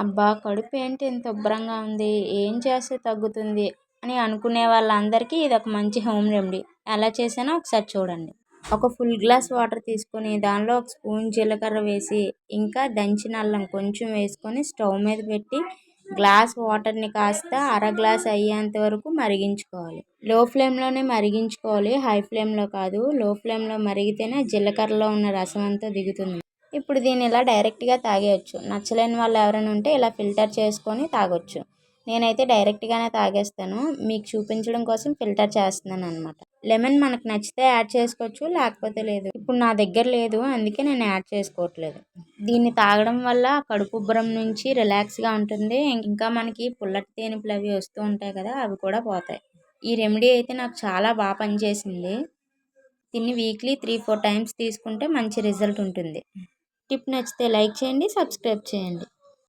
అబ్బా! కడుపు ఏంటి ఇంత ఉబ్బరంగా ఉంది, ఏం చేస్తే తగ్గుతుంది అని అనుకునే వాళ్ళందరికీ ఇదొక మంచి హోమ్ రెమెడీ. ఎలా చేశానో ఒకసారి చూడండి. ఒక ఫుల్ గ్లాస్ వాటర్ తీసుకొని దానిలో ఒక స్పూన్ జీలకర్ర వేసి, ఇంకా దంచిన అల్లం కొంచెం వేసుకొని స్టవ్ మీద పెట్టి గ్లాస్ వాటర్ని కాస్త అర గ్లాస్ అయ్యేంత వరకు మరిగించుకోవాలి. లో ఫ్లేమ్లోనే మరిగించుకోవాలి, హై ఫ్లేమ్లో కాదు. లో ఫ్లేమ్లో మరిగితేనే జీలకర్రలో ఉన్న రసం అంతా దిగుతుంది. ఇప్పుడు దీన్ని ఇలా డైరెక్ట్గా తాగేయచ్చు. నచ్చలేని వాళ్ళు ఎవరైనా ఉంటే ఇలా ఫిల్టర్ చేసుకొని తాగొచ్చు. నేనైతే డైరెక్ట్గానే తాగేస్తాను, మీకు చూపించడం కోసం ఫిల్టర్ చేస్తున్నాను అనమాట. లెమన్ మనకు నచ్చితే యాడ్ చేసుకోవచ్చు, లేకపోతే లేదు. ఇప్పుడు నా దగ్గర లేదు, అందుకే నేను యాడ్ చేసుకోవట్లేదు. దీన్ని తాగడం వల్ల కడుపు ఉబ్బరం నుంచి రిలాక్స్గా ఉంటుంది. ఇంకా మనకి పుల్లటి తేనుపులు అవి వస్తూ ఉంటాయి కదా, అవి కూడా పోతాయి. ఈ రెమెడీ అయితే నాకు చాలా బాగా పనిచేసింది. దీన్ని వీక్లీ 3-4 టైమ్స్ తీసుకుంటే మంచి రిజల్ట్ ఉంటుంది. టిప్ నచ్చితే లైక్ చేయండి, సబ్స్క్రైబ్ చేయండి.